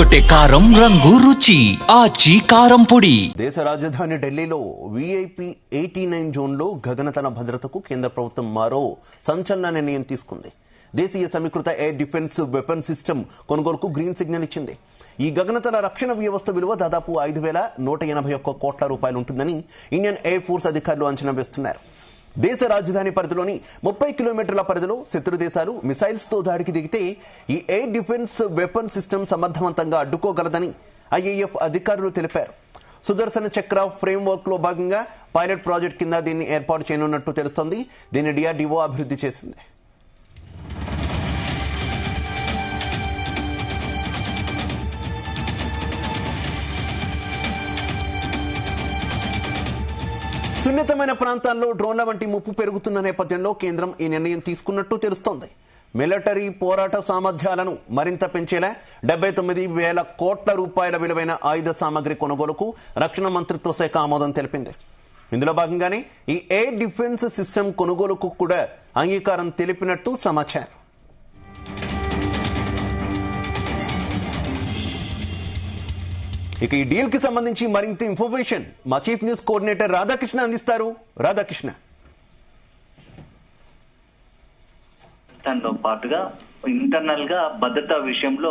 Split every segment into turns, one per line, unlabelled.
అదరగొట్టే కారం రంగు రుచి ఆచి కారం పొడి.
దేశ రాజధాని ఢిల్లీలో వీఐపీ 89 జోన్లో గగనతల భద్రతకు కేంద్ర ప్రభుత్వం మరో సంచలన నిర్ణయం తీసుకుంది. దేశీయ సమీకృత ఎయిర్ డిఫెన్స్ వెపన్ సిస్టమ్ కొనుగోలుకు గ్రీన్ సిగ్నల్ ఇచ్చింది. ఈ గగనతల రక్షణ వ్యవస్థ విలువ దాదాపు 5,181 కోట్ల రూపాయలు ఉంటుందని ఇండియన్ ఎయిర్ ఫోర్స్ అధికారులు అంచనా వేస్తున్నారు. దేశ రాజధాని పరిధిలోని 30 కిలోమీటర్ల పరిధిలో శత్రు దేశాలు మిసైల్స్ తో దాడికి దిగితే ఈ ఎయిర్ డిఫెన్స్ వెపన్ సిస్టమ్ సమర్థవంతంగా అడ్డుకోగలదని ఐఏఎఫ్ అధికారులు తెలిపారు. సుదర్శన చక్ర ఫ్రేమ్వర్క్ లో భాగంగా పైలట్ ప్రాజెక్ట్ కింద దీన్ని ఏర్పాటు చేయనున్నట్టు తెలుస్తోంది. దీన్ని డిఆర్డీఓ అభివృద్ధి చేసింది. సున్నితమైన ప్రాంతాల్లో డ్రోన్ల వంటి ముప్పు పెరుగుతున్న నేపథ్యంలో కేంద్రం ఈ నిర్ణయం తీసుకున్నట్టు తెలుస్తోంది. మిలిటరీ పోరాట సామర్థ్యాలను మరింత పెంచేలా 79,000 కోట్ల రూపాయల విలువైన ఆయుధ సామగ్రి కొనుగోలుకు రక్షణ మంత్రిత్వ శాఖ ఆమోదం తెలిపింది. ఇందులో భాగంగానే ఈ ఎయిర్ డిఫెన్స్ సిస్టమ్ కొనుగోలుకు కూడా అంగీకారం తెలిపినట్టు సమాచారం. ఇక ఈ డీల్ కి సంబంధించి మరింత ఇన్ఫర్మేషన్ మా చీఫ్ న్యూస్ కోఆర్డినేటర్ రాధాకృష్ణ అందిస్తారు. రాధాకృష్ణ,
దానితో పాటుగా ఇంటర్నల్ గా భద్రతా విషయంలో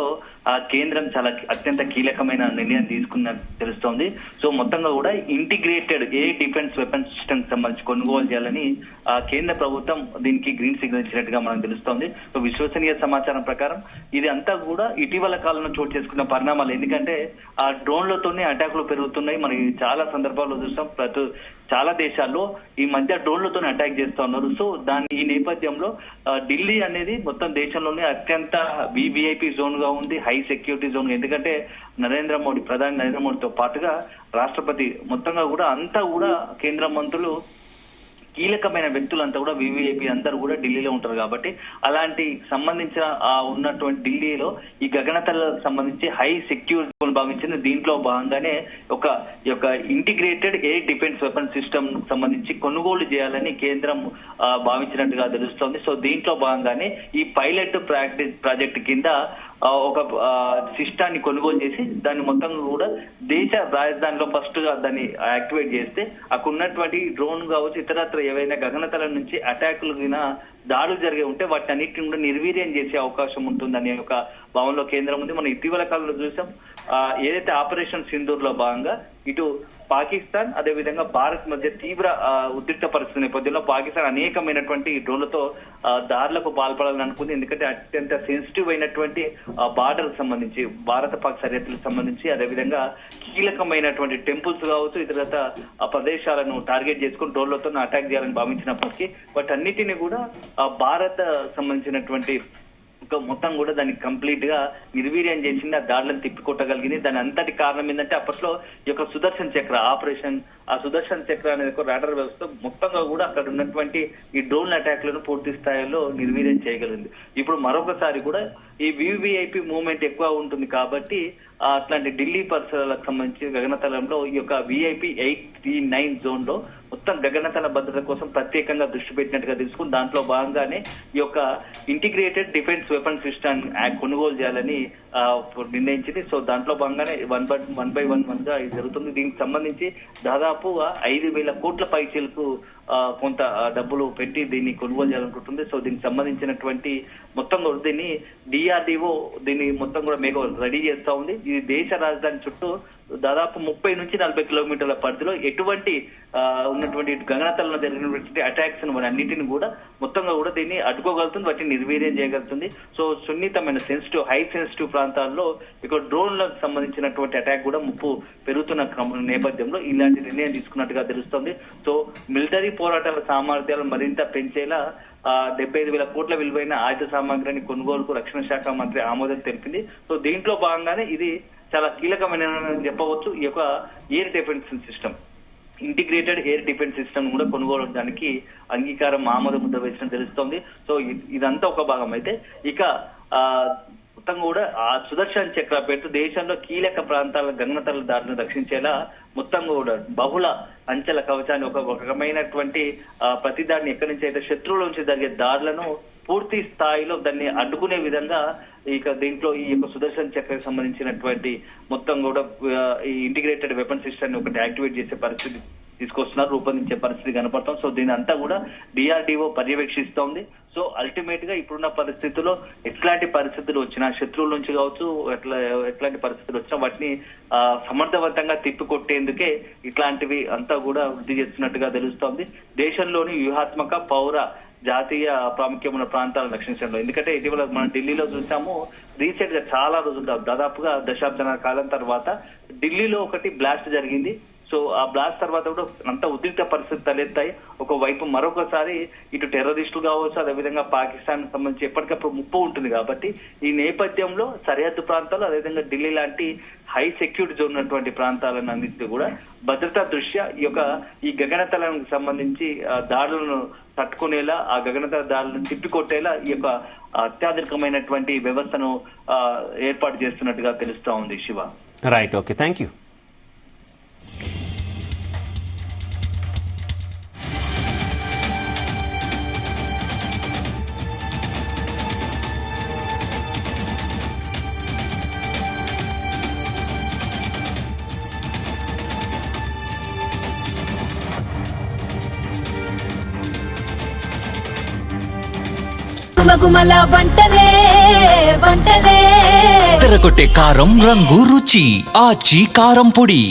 ఆ కేంద్రం చాలా అత్యంత కీలకమైన నిర్ణయం తీసుకున్నట్టు తెలుస్తోంది. సో మొత్తంగా కూడా integrated air defence weapon system సంబంధించి కొనుగోలు చేయాలని ఆ కేంద్ర ప్రభుత్వం దీనికి గ్రీన్ సిగ్నల్ ఇచ్చినట్టుగా మనకు తెలుస్తోంది. సో విశ్వసనీయ సమాచారం ప్రకారం ఇది అంతా కూడా ఇటీవల కాలంలో చోటు చేసుకున్న పరిణామాలు. ఎందుకంటే ఆ డ్రోన్లతోనే అటాకులు పెరుగుతున్నాయి. మనం చాలా సందర్భాల్లో చూస్తాం. చాలా దేశాల్లో ఈ మధ్య డ్రోన్లతోనే అటాక్ చేస్తూ ఉన్నారు. సో ఈ నేపథ్యంలో ఢిల్లీ అనేది మొత్తం దేశంలోనే అత్యంత వివిఐపి జోన్ గా ఉంది, హై సెక్యూరిటీ జోన్. ఎందుకంటే ప్రధాని నరేంద్ర మోడీతో పాటుగా రాష్ట్రపతి మొత్తంగా కూడా అంతా కూడా కేంద్ర మంత్రులు కీలకమైన వ్యక్తులంతా కూడా వివిఐపి అందరూ కూడా ఢిల్లీలో ఉంటారు. కాబట్టి అలాంటి సంబంధించిన ఉన్నటువంటి ఢిల్లీలో ఈ గగనతలకు సంబంధించి హై సెక్యూరిటీ భావించిన దీంట్లో భాగంగానే ఒక integrated air defence weapon system సంబంధించి కొనుగోలు చేయాలని కేంద్రం భావించినట్టుగా తెలుస్తోంది. సో దీంట్లో భాగంగానే ఈ పైలట్ ప్రాజెక్ట్ కింద ఒక సిస్టాన్ని కొనుగోలు చేసి దాన్ని మొత్తం కూడా దేశ రాజధానిలో ఫస్ట్ గా దాన్ని యాక్టివేట్ చేస్తే అక్కడ ఉన్నటువంటి డ్రోన్ కావచ్చు ఇతరత్ర ఏవైనా గగనతల నుంచి అటాకులు దాడులు జరిగే ఉంటే వాటి అన్నిటిని కూడా నిర్వీర్యం చేసే అవకాశం ఉంటుందనే ఒక భావనలో కేంద్రం ఉంది. మనం ఇటీవల కాలంలో చూసాం ఏదైతే ఆపరేషన్ సింధూర్ లో భాగంగా ఇటు పాకిస్తాన్ అదేవిధంగా భారత్ మధ్య తీవ్ర ఉద్రిక్త పరిస్థితి నేపథ్యంలో పాకిస్తాన్ అనేకమైనటువంటి డ్రోన్లతో దాడులకు పాల్పడాలని అనుకుంది. ఎందుకంటే అత్యంత సెన్సిటివ్ అయినటువంటి బార్డర్ సంబంధించి భారత పాక్ సరిహద్దులకు సంబంధించి అదేవిధంగా కీలకమైనటువంటి టెంపుల్స్ కావచ్చు ఇతరత ప్రదేశాలను టార్గెట్ చేసుకుని డ్రోన్లతో అటాక్ చేయాలని భావించినప్పటికీ వాటన్నిటిని కూడా భారత్ సంబంధించినటువంటి మొత్తం కూడా దాన్ని కంప్లీట్ గా నిర్వీర్యం చేసింది. ఆ దాడులను తిప్పికొట్టగలిగింది. దాని అంతటి కారణం ఏంటంటే అప్పట్లో ఈ యొక్క సుదర్శన్ చక్ర ఆపరేషన్, ఆ సుదర్శన్ చక్ర అనేది ఒక రాడర్ వ్యవస్థ మొత్తంగా కూడా అక్కడ ఉన్నటువంటి ఈ డ్రోన్ అటాక్లను పూర్తి స్థాయిలో నిర్వీర్యం చేయగలిగింది. ఇప్పుడు మరొకసారి కూడా ఈ వివిఐపి మూవ్మెంట్ ఎక్కువ ఉంటుంది కాబట్టి అట్లాంటి ఢిల్లీ పరిసరాలకు సంబంధించి గగనతలంలో ఈ యొక్క విఐపి 89 జోన్ లో మొత్తం గగనతల భద్రత కోసం ప్రత్యేకంగా దృష్టి పెట్టినట్టుగా తెలుసుకుని దాంట్లో భాగంగానే ఈ యొక్క ఇంటిగ్రేటెడ్ డిఫెన్స్ వెపన్ సిస్టమ్ కొనుగోలు చేయాలని నిర్ణయించింది. సో దాంట్లో భాగంగానే వన్ బై వన్ గా ఇది జరుగుతుంది. దీనికి సంబంధించి దాదాపుగా 5,000 కోట్ల పైచీలకు కొంత డబ్బులు పెట్టి దీన్ని కొనుగోలు చేయాలనుకుంటుంది. సో దీనికి సంబంధించినటువంటి మొత్తం దీన్ని డిఆర్డీఓ దీన్ని మొత్తం కూడా రెడీ చేస్తా ఉంది. ఇది దేశ రాజధాని చుట్టూ దాదాపు 30 నుంచి 40 కిలోమీటర్ల పరిధిలో ఎటువంటి ఉన్నటువంటి గగనతలంలో జరిగినటువంటి అటాక్స్ అన్నింటిని కూడా మొత్తంగా కూడా దీన్ని అడ్డుకోగలుగుతుంది, వాటిని నిర్వీర్యం చేయగలుగుతుంది. సో సున్నితమైన హై సెన్సిటివ్ ప్రాంతాల్లో ఇక్కడ డ్రోన్లకు సంబంధించినటువంటి అటాక్ కూడా ముప్పు పెరుగుతున్న నేపథ్యంలో ఇలాంటి నిర్ణయం తీసుకున్నట్టుగా తెలుస్తోంది. సో మిలిటరీ పోరాటాల సామర్థ్యాలను మరింత పెంచేలా 75,000 కోట్ల విలువైన ఆయుధ సామాగ్రిని కొనుగోలుకు రక్షణ శాఖ మంత్రి ఆమోదం తెలిపింది. సో దీంట్లో భాగంగానే ఇది చాలా కీలకమైన చెప్పవచ్చు. ఈ యొక్క air defence system integrated air defence system కూడా కొనుగోలు దానికి అంగీకారం ఆమోద ముద్ర వేసిన తెలుస్తోంది. సో ఇదంతా ఒక భాగం అయితే ఇక మొత్తం కూడా ఆ సుదర్శన్ చక్ర పేరుతో దేశంలో కీలక ప్రాంతాల గగనతల దాడులను రక్షించేలా మొత్తం కూడా బహుళ అంచెల కవచాన్ని ఒక రకమైనటువంటి ప్రతిదాడిని ఎక్కడి నుంచి అయితే శత్రువుల నుంచి జరిగే దాడులను పూర్తి స్థాయిలో దాన్ని అడ్డుకునే విధంగా ఇక దీంట్లో ఈ యొక్క సుదర్శన్ చక్రకు సంబంధించినటువంటి మొత్తం కూడా ఈ ఇంటిగ్రేటెడ్ వెపన్ సిస్టమ్ ని ఒకటి యాక్టివేట్ చేసే పరిస్థితి తీసుకొస్తున్నారు, రూపొందించే పరిస్థితి కనపడతాం. సో దీని అంతా కూడా DRDO పర్యవేక్షిస్తోంది. సో అల్టిమేట్ గా ఇప్పుడున్న పరిస్థితుల్లో ఎట్లాంటి పరిస్థితులు వచ్చినా, శత్రువుల నుంచి కావచ్చు ఎట్లాంటి పరిస్థితులు వచ్చినా వాటిని సమర్థవంతంగా తిప్పికొట్టేందుకే ఇట్లాంటివి అంతా కూడా వృద్ధి చేస్తున్నట్టుగా తెలుస్తోంది. దేశంలోని వ్యూహాత్మక పౌర జాతీయ ప్రాముఖ్యమైన ప్రాంతాలను రక్షించడంలో, ఎందుకంటే ఇటీవల మనం ఢిల్లీలో చూసాము, రీసెంట్ గా చాలా రోజులు దాదాపుగా దశాబ్దాల కాలం తర్వాత ఢిల్లీలో ఒకటి బ్లాస్ట్ జరిగింది. సో ఆ బ్లాస్ట్ తర్వాత కూడా అంత ఉద్రిక్త పరిస్థితి తలెత్తాయి. ఒకవైపు మరొకసారి ఇటు టెర్రరిస్టులు కావచ్చు, అదేవిధంగా పాకిస్తాన్ సంబంధించి ఎప్పటికప్పుడు ముప్పు ఉంటుంది కాబట్టి ఈ నేపథ్యంలో సరిహద్దు ప్రాంతాలు, అదేవిధంగా ఢిల్లీ లాంటి హై సెక్యూరిటీ జోన్ ఉన్నటువంటి ప్రాంతాలను అన్నింటినీ కూడా భద్రతా దృష్ట్యా ఈ గగనతలానికి సంబంధించి దాడులను తట్టుకునేలా, ఆ గగనతల దాడులను తిప్పికొట్టేలా ఈ యొక్క అత్యాధునికమైనటువంటి వ్యవస్థను ఏర్పాటు చేస్తున్నట్టుగా తెలుస్తా ఉంది. Shiva,
right, okay, thank you.
గుమగుమల వంటలే వంటలే
తెరకొట్టే కారం రంగు రుచి ఆచి కారం పొడి.